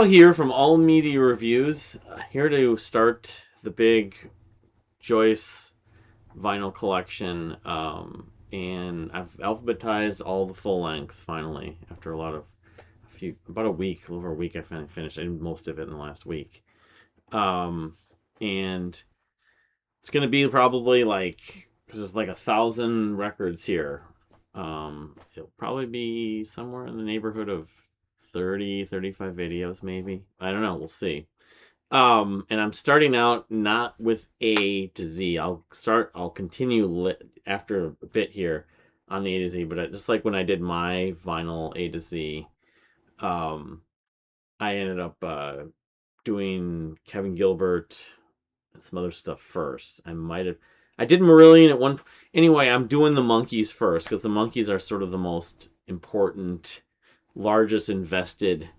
Here from All Media Reviews, here to start the big Joyce vinyl collection. And I've alphabetized all the full lengths finally after about a week, over a week. I finally finished. I did most of it in the last week. And it's gonna be probably like, because there's like 1,000 records here. It'll probably be somewhere in the neighborhood of 30, 35 videos, maybe. I don't know. We'll see. And I'm starting out not with A to Z. I'll continue after a bit here on the A to Z, but just like when I did my vinyl A to Z, um, I ended up doing Kevin Gilbert and some other stuff first. I did Marillion at one. Anyway, I'm doing the Monkees first because the Monkees are sort of the most important, largest invested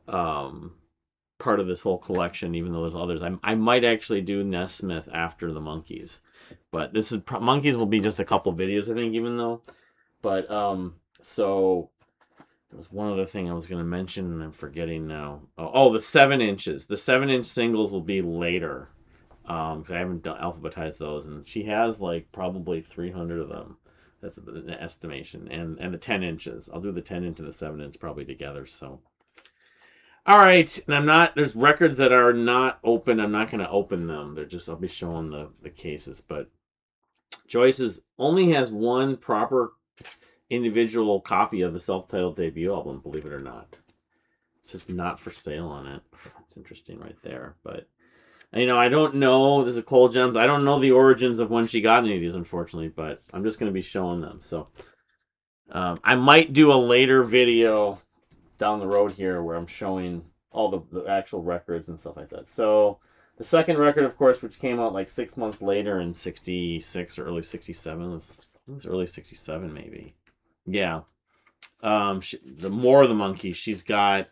um, part of this whole collection, even though there's others. I might actually do Nesmith after the Monkees, but Monkees will be just a couple videos, I think, even though. But so there was one other thing I was going to mention, and I'm forgetting now. The 7 inches. The 7 inch singles will be later, because I haven't alphabetized those, and she has like probably 300 of them. That's an estimation, and the 10 inches. I'll do the 10 inch and the 7 inch probably together. So, all right, and I'm not. There's records that are not open. I'm not going to open them. I'll be showing the cases. But Joyce's only has one proper individual copy of the self-titled debut album. Believe it or not, it's just not for sale on it. It's interesting right there, but. I don't know. This is a cold gems. I don't know the origins of when she got any of these, unfortunately, but I'm just going to be showing them. So I might do a later video down the road here where I'm showing all the actual records and stuff like that. So the second record, of course, which came out like 6 months later in '66 or early '67. It was early '67, maybe. Yeah. The More of the Monkees. She's got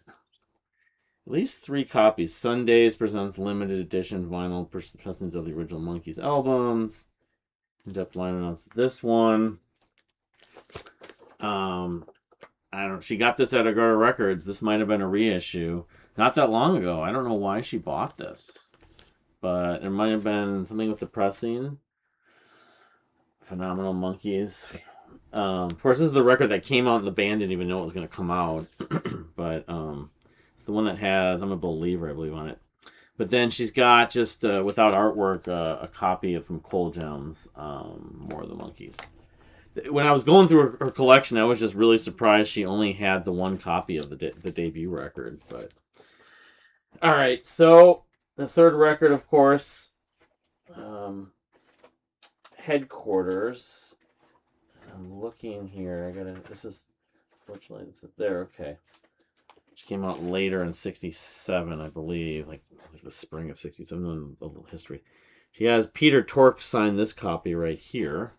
at least 3 copies. Sundays presents limited edition vinyl pressings of the original Monkees albums. In-depth liner notes. This one, um, I don't. She got this at Agartha Records. This might have been a reissue, not that long ago. I don't know why she bought this, but there might have been something with the pressing. Phenomenal Monkees. Of course, this is the record that came out, and the band didn't even know it was going to come out. But it's the one that has "I'm a Believer," I believe, on it. But then she's got, just without artwork, a copy of from Cole Gems, More of the Monkees. When I was going through her collection, I was just really surprised she only had the one copy of the debut record. But all right, so the third record, of course, um, Headquarters. I'm looking here. I gotta. This is fortunately this is there. Okay. Which came out later in '67, I believe, like the spring of '67. A little history. She has Peter Tork sign this copy right here.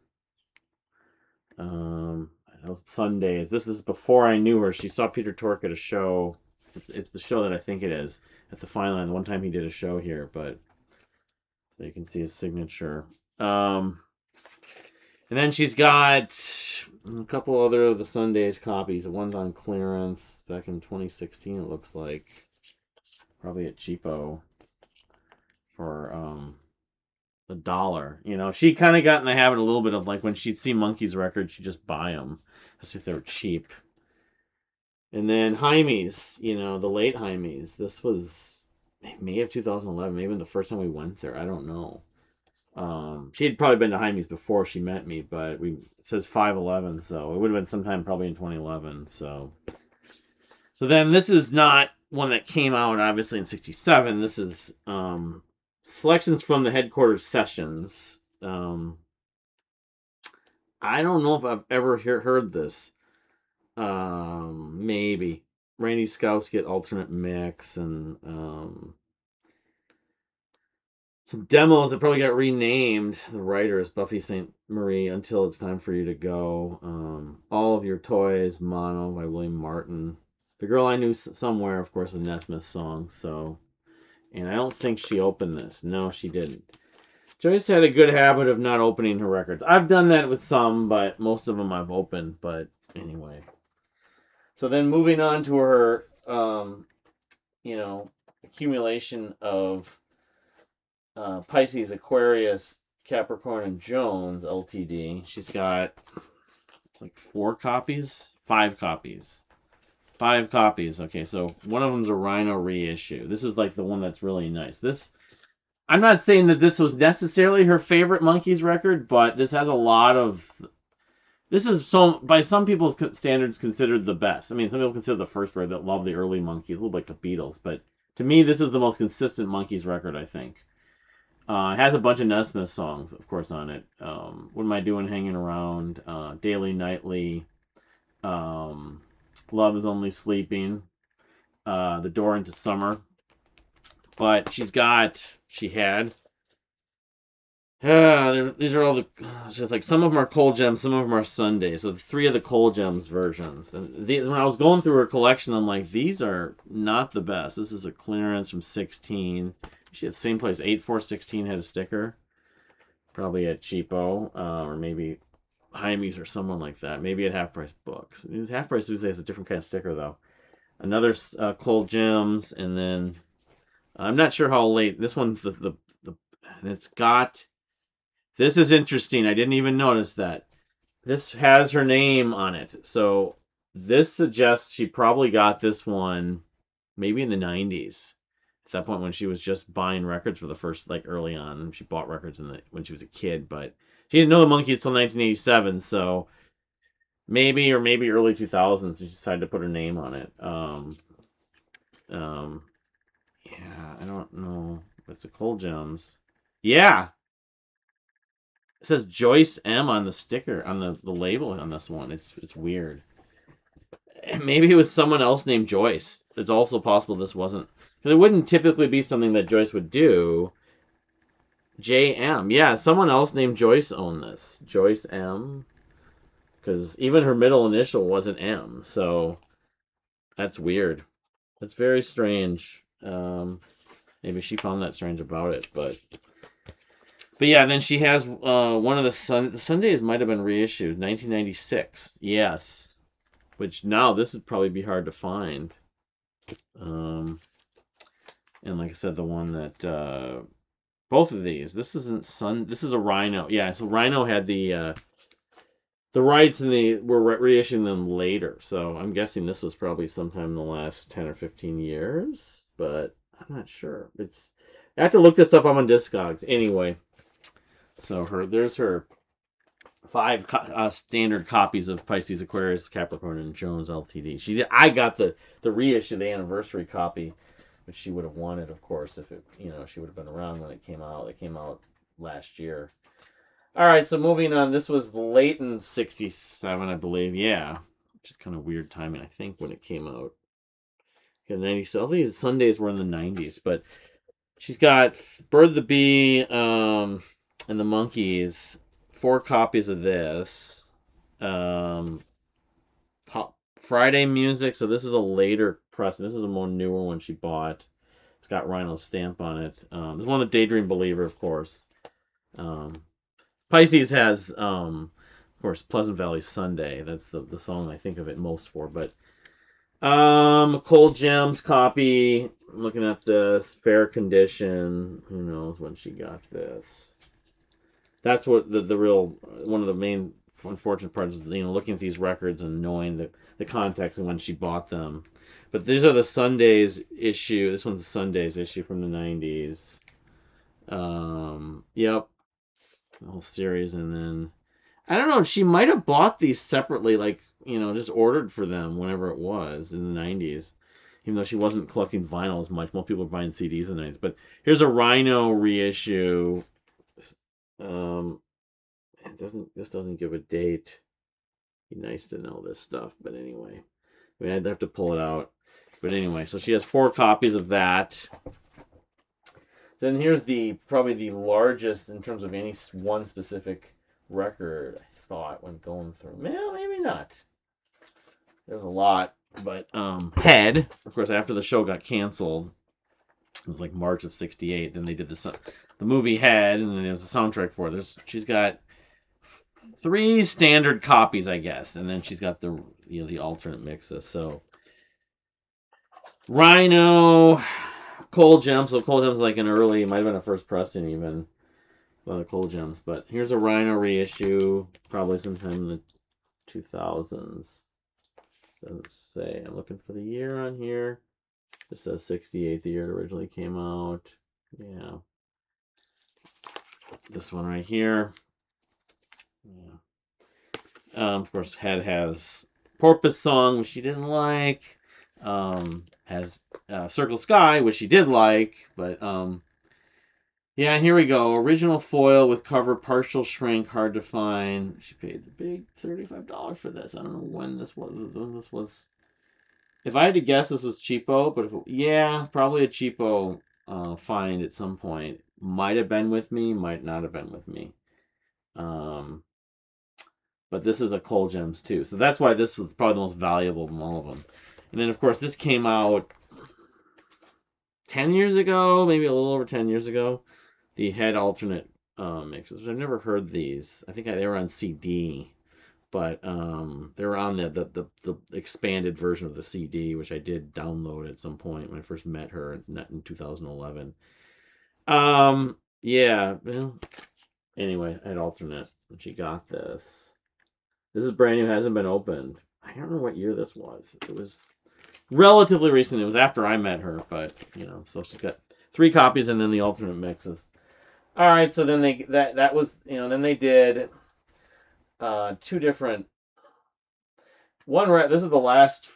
Sundays. This is before I knew her. She saw Peter Tork at a show. It's the show that I think it is at the Fine Line. One time he did a show here, but so you can see his signature. And then she's got a couple other of the Sundays copies. One's on clearance back in 2016. It looks like probably at cheapo for $1. She kind of got in the habit a little bit of, like, when she'd see Monkees records, she'd just buy them as if they were cheap. And then Jaime's, the late Jaime's. This was May of 2011, maybe the first time we went there. I don't know. She had probably been to Jaime's before she met me, but it says 5/11, so it would have been sometime probably in 2011. So then this is not one that came out obviously in '67. This is selections from the Headquarters sessions. I don't know if I've ever heard this. Maybe Randy Skowski alternate mix, and some demos that probably got renamed. The writer is Buffy St. Marie, Until It's Time for You to Go. All of Your Toys, Mono by William Martin. The Girl I Knew Somewhere, of course, a Nesmith song. So, and I don't think she opened this. No, she didn't. Joyce had a good habit of not opening her records. I've done that with some, but most of them I've opened. But anyway. So then moving on to her accumulation of Pisces, Aquarius, Capricorn, and Jones Ltd. She's got it's like 4 copies, 5 copies. 5 copies. Okay, so one of them's a Rhino reissue. This is like the one that's really nice. I'm not saying that this was necessarily her favorite Monkees record, but this has a lot of. This is by some people's standards considered the best. I mean, some people consider the first record that love the early Monkees, a little like the Beatles, but to me, this is the most consistent Monkees record, I think. It has a bunch of Nesmith songs, of course, on it. What Am I Doing Hanging Around? Daily, Nightly. Um, Love Is Only Sleeping. The Door into Summer. But she had. These are all the. It's just like some of them are Cold Gems, some of them are Sundays. So 3 of the Cold Gems versions. And when I was going through her collection, I'm like, these are not the best. This is a clearance from 16. She had the same place. 8416 had a sticker. Probably at Cheapo, or maybe Jaime's or someone like that. Maybe at Half Price Books. Half Price Tuesday has a different kind of sticker, though. Another Cold Gems, and then I'm not sure how late this one. And it's got. This is interesting. I didn't even notice that. This has her name on it, so this suggests she probably got this one maybe in the 90s. At that point when she was just buying records for the first, like early on. She bought records when she was a kid, but she didn't know the Monkees till 1987, so maybe early 2000s she decided to put her name on it. Yeah, I don't know. It's a Cold Gems. Yeah, it says Joyce M on the sticker on the label on this one. It's weird. Maybe it was someone else named Joyce. It's also possible this wasn't. Because it wouldn't typically be something that Joyce would do. JM. Yeah, someone else named Joyce owned this. Joyce M. Because even her middle initial wasn't M. So that's weird. That's very strange. Maybe she found that strange about it. But yeah, then she has one of the Sundays might have been reissued. 1996. Yes. Which now this would probably be hard to find. And like I said, the one that both of these. This isn't This is a Rhino. Yeah, so Rhino had the rights, and they were reissuing them later. So I'm guessing this was probably sometime in the last 10 or 15 years, but I'm not sure. I have to look this stuff up on Discogs anyway. So there's her 5 standard copies of Pisces, Aquarius, Capricorn, and Jones Ltd. I got the reissue, the anniversary copy, which she would have wanted, of course, if she would have been around when it came out. It came out last year. All right, so moving on. This was late in '67, I believe. Yeah, which is kind of weird timing, I think, when it came out. All these Sundays were in the '90s, but she's got Bird the Bee and the Monkees. 4 copies of this. Friday Music. So this is a later press. This is a more newer one she bought. It's got Rhino's stamp on it. There's one with Daydream Believer, of course. Pisces has, of course, Pleasant Valley Sunday. That's the song I think of it most for. But Cold Gems copy. I'm looking at this. Fair Condition. Who knows when she got this? That's what the real one of the main unfortunate parts is, looking at these records and knowing the context and when she bought them. But these are the Sundays issue. This one's the Sundays issue from the 90s. Yep. The whole series. And then I don't know, she might have bought these separately, like, just ordered for them whenever it was in the 90s. Even though she wasn't collecting vinyl as much. Most people were buying CDs in the 90s. But here's a Rhino reissue. This doesn't give a date. Be nice to know this stuff, but anyway. I mean, I'd have to pull it out. But anyway, so she has 4 copies of that. Then here's probably the largest in terms of any one specific record, I thought, when going through. Well, maybe not. There's a lot. But Head, of course, after the show got canceled, it was like March of '68. Then they did the movie Head, and then there was a soundtrack for it. She's got 3 standard copies, I guess, and then she's got the alternate mixes. So Rhino, Cold Gem. So Cold Gem's like an early, might have been a first pressing even. A lot of Cold Gems. But here's a Rhino reissue, probably sometime in the 2000s. Doesn't say. I'm looking for the year on here. It says 68, the year it originally came out. Yeah. This one right here. Yeah. Of course, Head has Porpoise Song, which she didn't like. Has Circle Sky, which she did like. But, yeah, here we go. Original foil with cover, partial shrink, hard to find. She paid the big $35 for this. I don't know when this was. If I had to guess, this was cheapo, but yeah, probably a cheapo find at some point. Might have been with me, might not have been with me. Um, but this is a Cold Gems too, so that's why this was probably the most valuable of all of them. And then, of course, this came out 10 years ago, maybe a little over 10 years ago. The Head alternate mixes. I've never heard these. I think they were on CD. But they were on the expanded version of the CD, which I did download at some point when I first met her in 2011. Yeah. Well, anyway, I had alternate when she got this. This is brand new, hasn't been opened. I don't know what year this was. It was relatively recent. It was after I met her, but so she's got 3 copies and then the alternate mixes. All right, so then that was then they did 2 different this is the last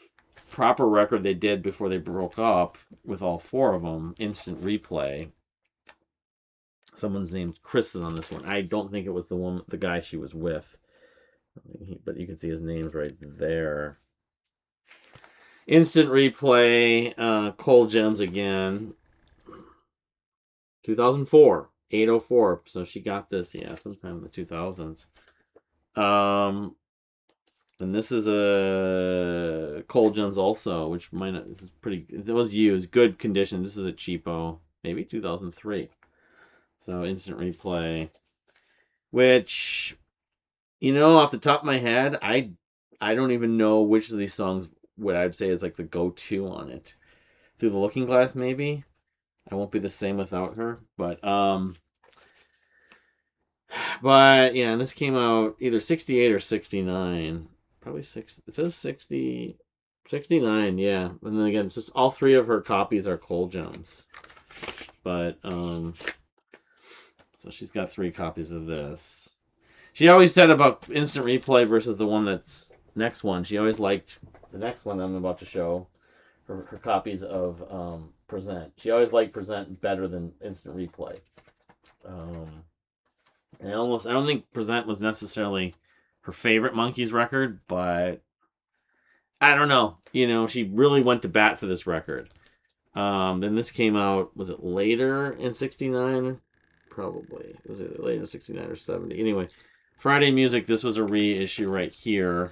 proper record they did before they broke up with all 4 of them. Instant Replay. Someone's named Chris is on this one. I don't think it was the guy she was with, but you can see his name's right there. Instant Replay, Cold Gems again. 2004, 804. So she got this, sometime in the 2000s. And this is a Cold Gems also, which might not, this is pretty, it was used, good condition. This is a cheapo, maybe 2003. So Instant Replay, which, off the top of my head, I don't even know which of these songs what I'd say is like the go-to on it. Through the Looking Glass, maybe. I won't be the same without her, but yeah, and this came out either 68 or 69. Probably 6. It says 60, 69, yeah. And then again, it's just all 3 of her copies are Cold Gems. But so she's got 3 copies of this. She always said about Instant Replay versus the one that's next one. She always liked the next one I'm about to show. Her copies of Present. She always liked Present better than Instant Replay. And I don't think Present was necessarily her favorite Monkees record, but I don't know. She really went to bat for this record. Then this came out, was it later in 69? Probably. Was it later in 69 or 70? Anyway, Friday Music, this was a reissue right here.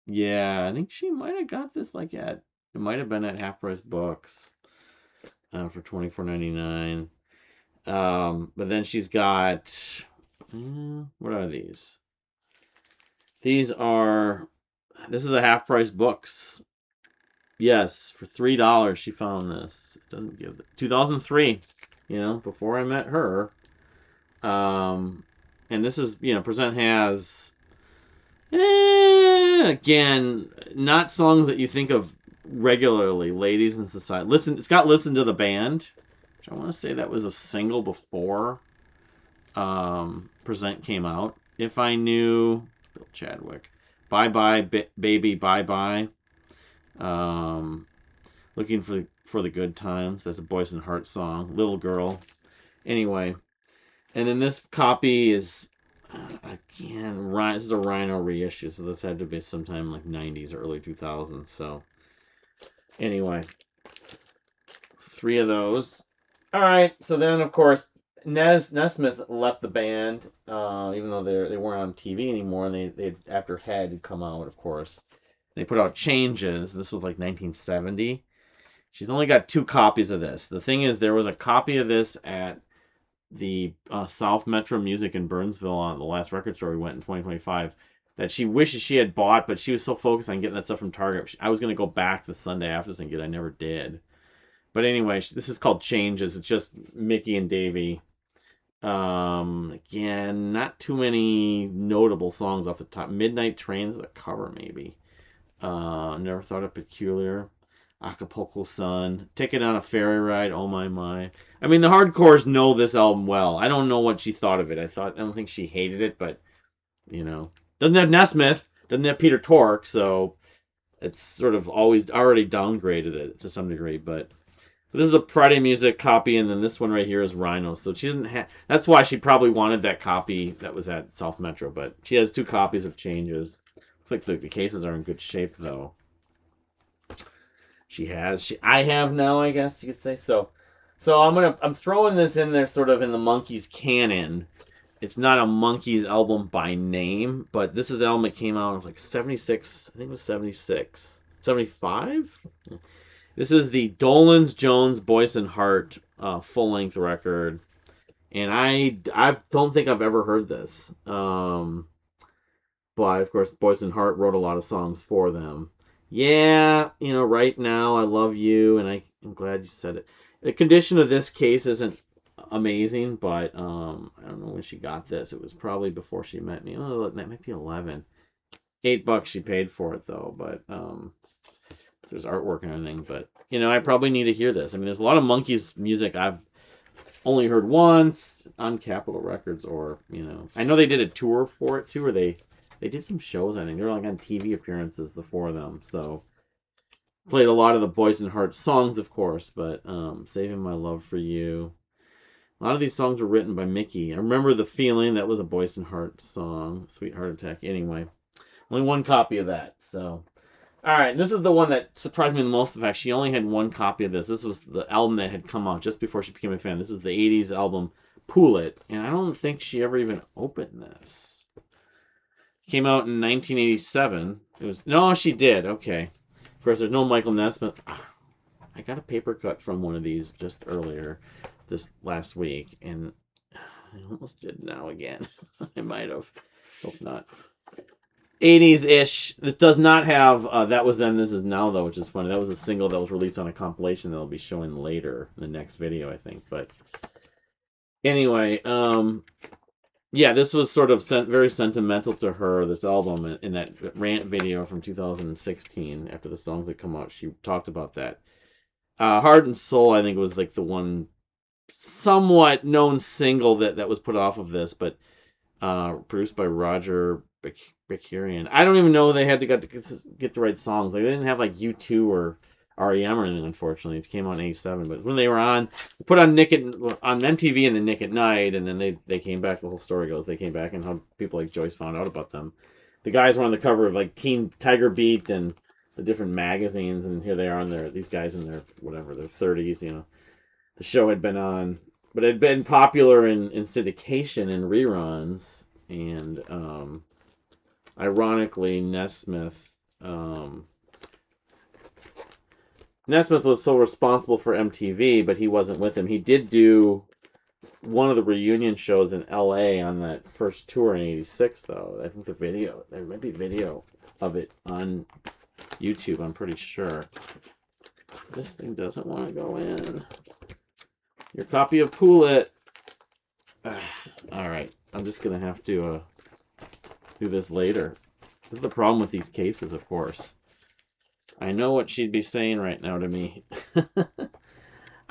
Yeah, I think she might have got this it might have been at Half Price Books for $24.99. But then she's got, what are these? This is a Half Price Books. Yes, for $3 she found this. It doesn't give 2003, before I met her. And this is, Present has, again, not songs that you think of regularly. Ladies in Society. It's got Listen to the Band, which I want to say that was a single before Present came out. If I Knew, Bill Chadwick. Bye Bye Baby Bye Bye. Looking for the Good Times. That's a Boyce and Hart song. Little Girl. Anyway, and then this copy is again, this is a Rhino reissue, so this had to be sometime like 90s or early 2000s. So anyway, 3 of those. All right, so then of course Nesmith left the band, even though they weren't on TV anymore, and they after Head had come out, of course. They put out Changes. This was like 1970. She's only got 2 copies of this. The thing is, there was a copy of this at the South Metro Music in Burnsville on the last record store we went in 2025. that she wishes she had bought, but she was so focused on getting that stuff from Target. I was going to go back the Sunday after this and get it. I never did. But anyway, this is called Changes. It's just Mickey and Davey. Again, not too many notable songs off the top. Midnight Train's a cover, maybe. Never Thought of Peculiar. Acapulco Sun. Ticket on a Ferry Ride. Oh my my. I mean, the hardcores know this album well. I don't know what she thought of it. I don't think she hated it, but you know, doesn't have Nesmith, doesn't have Peter Tork, so it's sort of always already downgraded it to some degree. But this is a Friday Music copy, and then this one right here is Rhino. So she doesn't have. That's why she probably wanted that copy that was at South Metro. But she has 2 copies of Changes. Looks like the cases are in good shape though. I have now, I guess you could say. So I'm throwing this in there sort of in the Monkees canon. It's not a Monkees album by name, but this is the album that came out like 76, I think it was 76. 75? This is the Dolenz Jones Boyce and Hart full-length record. And I don't think I've ever heard this. But of course, Boyce and Hart wrote a lot of songs for them. Yeah, Right Now, I Love You, and I'm glad you said it. The condition of this case isn't amazing, but I don't know when she got this. It was probably before she met me. Oh, that might be 11. $8 she paid for it though, but there's artwork and everything. But I probably need to hear this. I mean, there's a lot of Monkees music I've only heard once on Capitol Records, or I know they did a tour for it too, or they did some shows. I think they were like on TV appearances, the 4 of them. So played a lot of the Boyce and Hart songs, of course, but Saving My Love for You. A lot of these songs were written by Mickey. I Remember the Feeling, that was a Boyce and Hart song. Sweet Heart Attack. Anyway, only 1 copy of that. So, all right, this is the one that surprised me the most. In fact, she only had 1 copy of this. This was the album that had come out just before she became a fan. This is the 80s album, Pool It. And I don't think she ever even opened this. It came out in 1987. No, she did. Okay. Of course, there's no Michael Nesmith. I got a paper cut from one of these just earlier this last week, and I almost did now again. I might have. Hope not. 80s-ish. This does not have That Was Then, This Is Now, though, which is funny. That was a single that was released on a compilation that I'll be showing later in the next video, I think. But anyway, yeah, this was sort of very sentimental to her, this album. In that rant video from 2016, after the songs had come out, she talked about that. Heart and Soul, I think, was like the one somewhat known single that was put off of this, but produced by Roger Bakarian. I don't even know they had to get the right songs. Like, they didn't have like U2 or REM or anything, unfortunately. It came out in 87, but when they were put on on MTV and then Nick at Night, and then they came back. The whole story goes they came back, and how people like Joyce found out about them. The guys were on the cover of like Teen Tiger Beat and the different magazines, and here they are these guys in their whatever, their 30s, The show had been on, but it had been popular in syndication and reruns, and ironically, Nesmith was so responsible for MTV, but he wasn't with them. He did do one of the reunion shows in LA on that first tour in '86, though. I think there might be video of it on YouTube, I'm pretty sure. This thing doesn't want to go in. Your copy of Pool It. Alright, I'm just going to have to do this later. This is the problem with these cases, of course. I know what she'd be saying right now to me.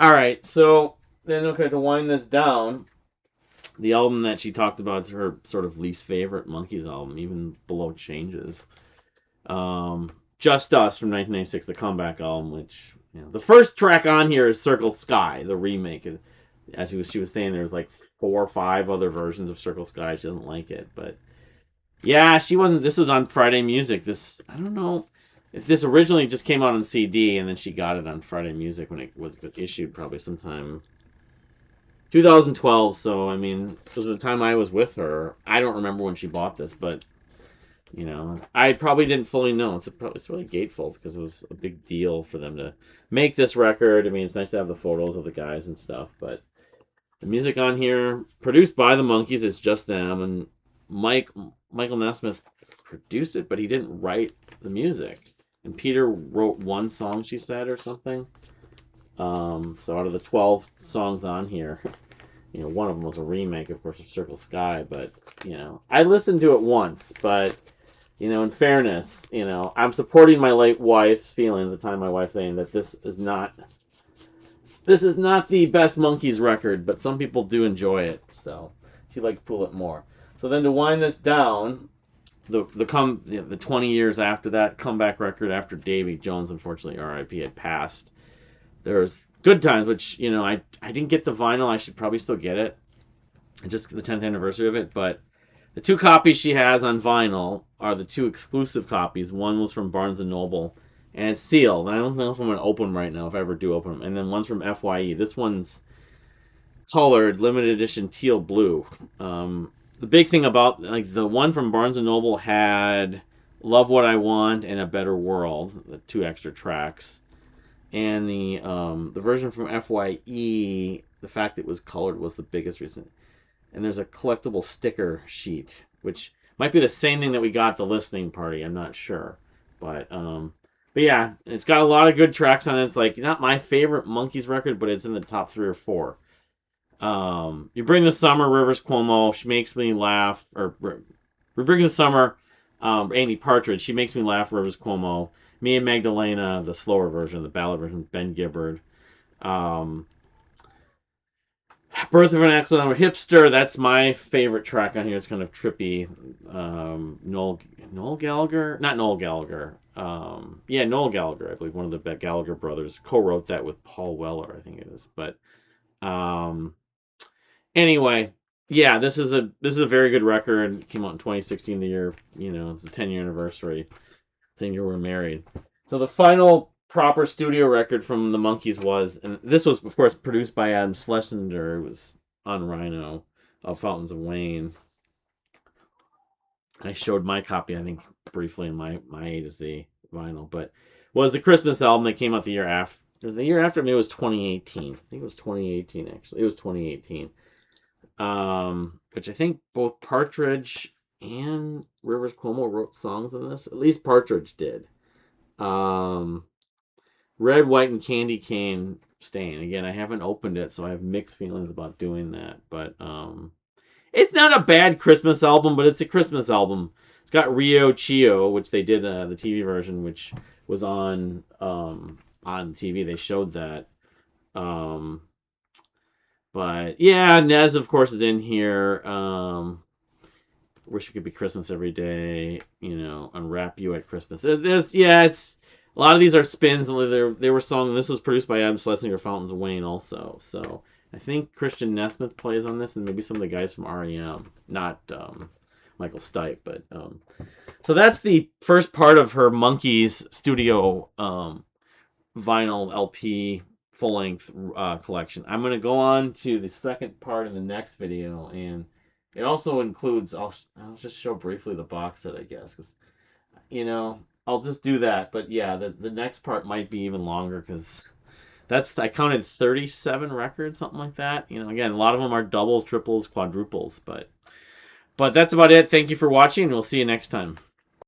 Alright, so then okay, to wind this down, the album that she talked about is her sort of least favorite Monkees album, even below Changes. Just Us from 1996, the comeback album, which, the first track on here is Circle Sky, the remake. As she was saying, there's like 4 or 5 other versions of Circle Sky. She doesn't like it, but yeah, she wasn't. This was on Friday Music. I don't know if this originally just came out on CD, and then she got it on Friday Music when it was issued, probably sometime 2012. So I mean, it was the time I was with her. I don't remember when she bought this, but I probably didn't fully know. It's really gatefold because it was a big deal for them to make this record. I mean, it's nice to have the photos of the guys and stuff, but the music on here, produced by the Monkees, is just them, and Michael Nesmith produce it, but he didn't write the music. And Peter wrote one song, she said, or something. So out of the 12 songs on here, one of them was a remake, of course, of Circle Sky. But I listened to it once, but in fairness, I'm supporting my late wife's feelings at the time. My wife saying that this is not the best Monkees record, but some people do enjoy it, so she likes Pull It more. So then to wind this down, the 20 years after that comeback record, after Davy Jones, unfortunately, R.I.P., had passed, there's Good Times, which I didn't get the vinyl. I should probably still get it. It's just the 10th anniversary of it, but the 2 copies she has on vinyl are the 2 exclusive copies. One was from Barnes and Noble, and it's sealed. I don't know if I'm going to open them right now, if I ever do open them. And then one's from FYE. This one's colored, limited edition teal blue. The big thing about the one from Barnes and Noble had Love What I Want and A Better World, the 2 extra tracks. And the version from FYE, the fact it was colored was the biggest reason. And there's a collectible sticker sheet, which might be the same thing that we got at the listening party. I'm not sure, but yeah, it's got a lot of good tracks on it. It's like not my favorite Monkees record, but it's in the top 3 or 4. You Bring the Summer, Rivers Cuomo, She Makes Me Laugh, or We Bring the Summer, Andy Partridge, She Makes Me Laugh, Rivers Cuomo, Me and Magdalena, the slower version, the ballad version, Ben Gibbard. Birth of an Accidental Hipster, that's my favorite track on here. It's kind of trippy. Noel Gallagher? Not Noel Gallagher. Noel Gallagher, I believe, one of the Gallagher brothers, co-wrote that with Paul Weller, I think it is. But anyway, yeah, this is a very good record. It came out in 2016, the year, it's the 10-year anniversary. Same year we're married. So the final proper studio record from the Monkees was, and this was, of course, produced by Adam Schlesinger. It was on Rhino of Fountains of Wayne. I showed my copy, I think, briefly in my A to Z vinyl, but was the Christmas album that came out the year after. The year after me was 2018. I think it was 2018, actually. It was 2018. Which I think both Partridge and Rivers Cuomo wrote songs on this. At least Partridge did. Red, White, and Candy Cane Stain. Again, I haven't opened it, so I have mixed feelings about doing that. But it's not a bad Christmas album, but it's a Christmas album. It's got Rio Chio, which they did the TV version, which was on TV. They showed that. But yeah, Nez, of course, is in here. Wish It Could Be Christmas Every Day. Unwrap You at Christmas. It's a lot of these are spins. They were songs. This was produced by Adam Schlesinger, Fountains of Wayne, also. So I think Christian Nesmith plays on this, and maybe some of the guys from REM, not Michael Stipe. But so that's the first part of her Monkees studio vinyl LP full-length collection. I'm going to go on to the second part in the next video, and it also includes, I'll just show briefly the box set, I guess, because, I'll just do that. But yeah, the next part might be even longer, because I counted 37 records, something like that. Again, a lot of them are doubles, triples, quadruples, but that's about it. Thank you for watching, and we'll see you next time.